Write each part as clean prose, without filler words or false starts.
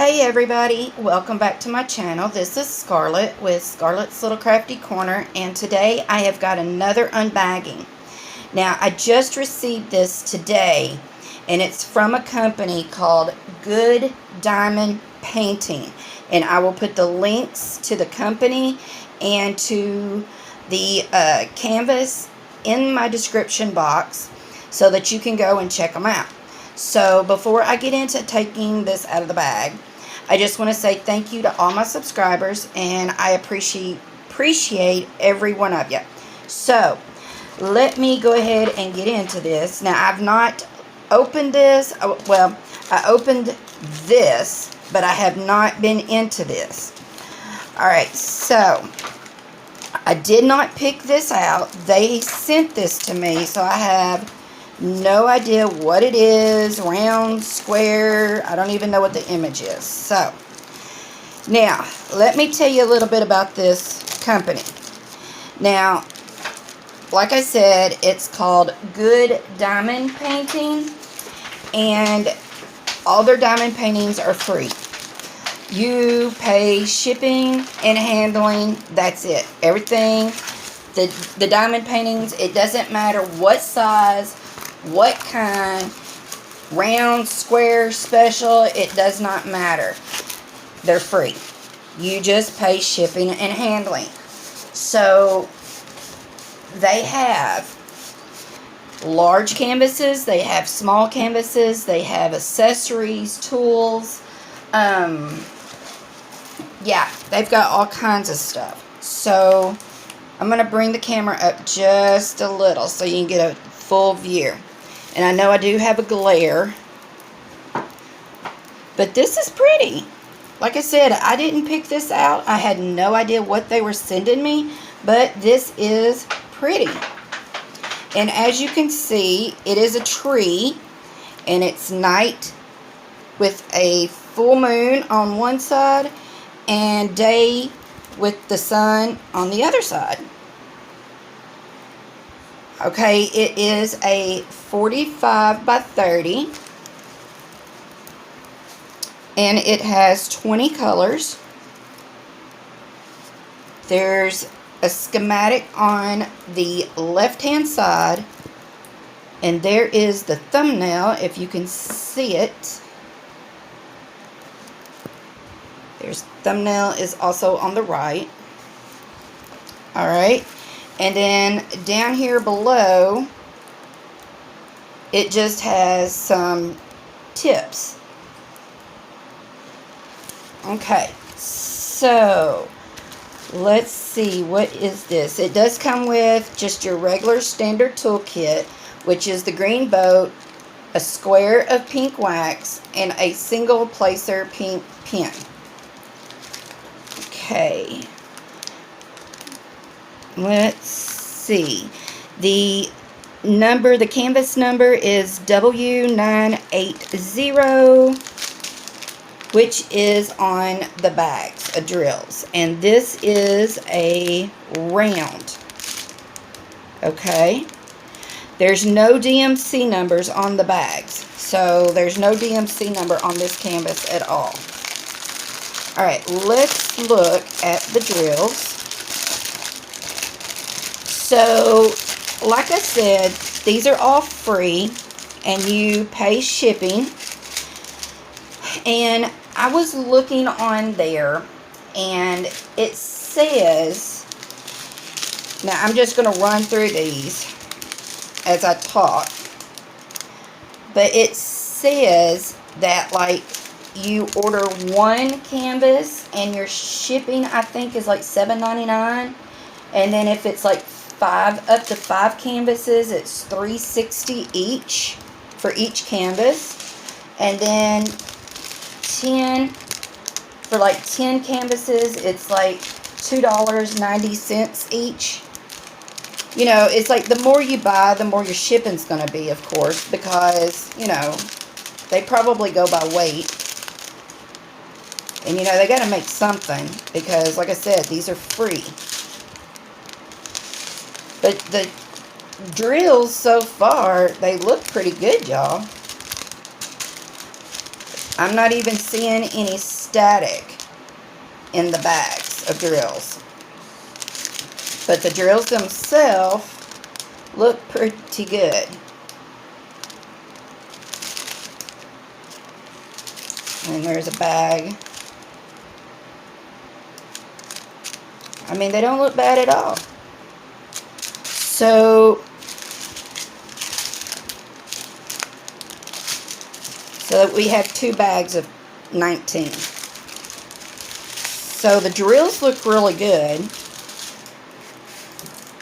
Hey everybody, welcome back to my channel. This is Scarlett with Scarlett's Little Crafty Corner, and today I have got another unbagging. Now I just received this today, and it's from a company called Good Diamond Painting, and I will put the links to the company and to the canvas in my description box so that you can go and check them out. So before I get into taking this out of the bag, I just want to say thank you to all my subscribers, and I appreciate every one of you. So let me go ahead and get into this. Now I've not opened this. Well, I opened this, but I have not been into this. Alright, so I did not pick this out. They sent this to me, so I have no idea what it is. Round, square, I don't even know what the image is. So now let me tell you a little bit about this company. Now, like I said, it's called Good Diamond Painting, and all their diamond paintings are free. You pay shipping and handling, that's it. Everything, the diamond paintings, it doesn't matter what size, what kind, round, square, special, it does not matter. They're free. You just pay shipping and handling. So they have large canvases, they have small canvases, they have accessories, tools. Yeah, they've got all kinds of stuff. So I'm going to bring the camera up just a little so you can get a full view. And I know I do have a glare, but this is pretty. Like I said, I didn't pick this out. I had no idea what they were sending me, but this is pretty. And as you can see, it is a tree, and it's night with a full moon on one side and day with the sun on the other side. Okay, it is a 45 by 30, and it has 20 colors. There's a schematic on the left-hand side, and there is the thumbnail, if you can see it. There's thumbnail is also on the right. Alright. And then down here below, it just has some tips. Okay, so let's see, what is this? It does come with just your regular standard toolkit, which is the green boat, a square of pink wax, and a single placer pink pen. Okay. Let's see. The canvas number is W980, which is on the bags of drills. And this is a round. Okay. There's no DMC numbers on the bags. So there's no DMC number on this canvas at all. Alright, let's look at the drills. So, like I said, these are all free, and you pay shipping. And I was looking on there, and it says, now I'm just going to run through these as I talk, but it says that, like, you order one canvas, and your shipping, I think, is like $7.99, and then if it's like up to 5 canvases, it's $3.60 each for each canvas. And then 10 canvases, it's like $2.90 each. You know, it's like the more you buy, the more your shipping's going to be, of course, because, you know, they probably go by weight. And, you know, they got to make something because, like I said, these are free. But the drills so far, they look pretty good, y'all. I'm not even seeing any static in the bags of drills. But the drills themselves look pretty good. And there's a bag. I mean, they don't look bad at all. So we have 2 bags of 19. So the drills look really good.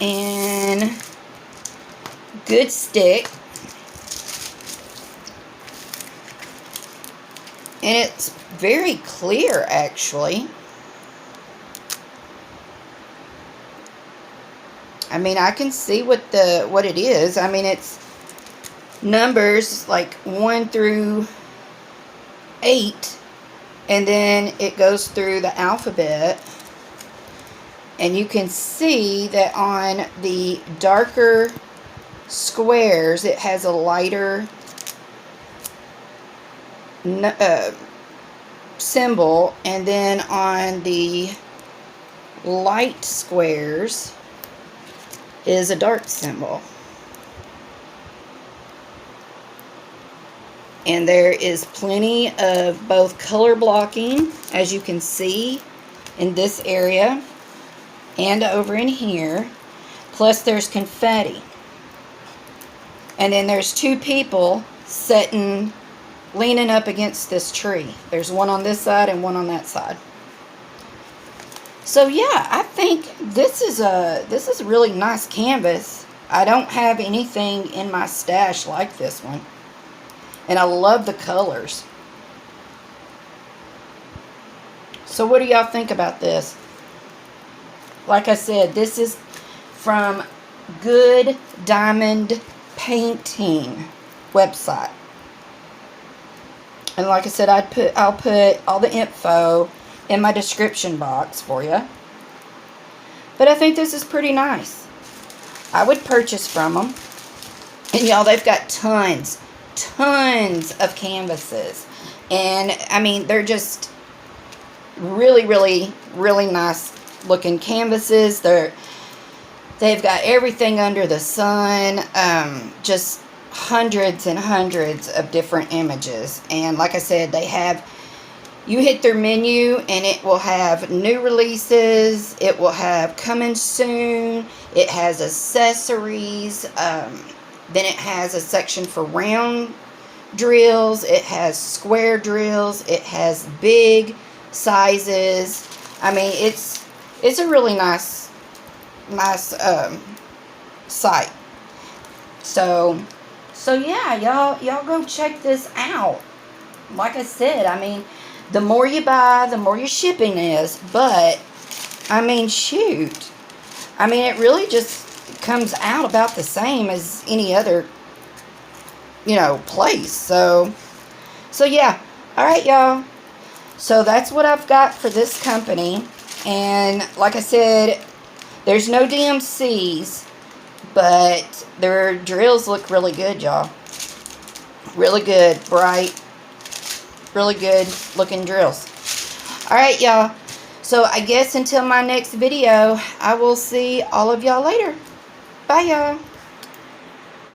And good stick. And it's very clear, actually. I mean, I can see what it is. I mean, it's numbers like 1 through 8, and then it goes through the alphabet. And you can see that on the darker squares, it has a lighter symbol, and then on the light squares is a dark symbol. And there is plenty of both color blocking, as you can see in this area and over in here, plus there's confetti. And then there's 2 people sitting, leaning up against this tree. There's one on this side and one on that side. So yeah, I think this is a really nice canvas. I don't have anything in my stash like this one. And I love the colors. So what do y'all think about this? Like I said, this is from Good Diamond Painting website. And like I said, I'll put all the info in my description box for you. But I think this is pretty nice. I would purchase from them. And y'all, they've got tons of canvases. And I mean, they're just really, really, really nice looking canvases. They've got everything under the sun. Just hundreds and hundreds of different images. And like I said, they have, you hit their menu and it will have new releases, it will have coming soon, it has accessories, then it has a section for round drills, it has square drills, it has big sizes. I mean, it's a really nice site. So yeah, y'all go check this out. Like I said, I mean, the more you buy, the more your shipping is. But I mean, shoot, I mean, it really just comes out about the same as any other, place. So yeah. All right, y'all. So that's what I've got for this company. And like I said, there's no DMCs, but their drills look really good, y'all. Really good, bright, really good looking drills. All right, y'all. So I guess until my next video, I will see all of y'all later. Bye, y'all.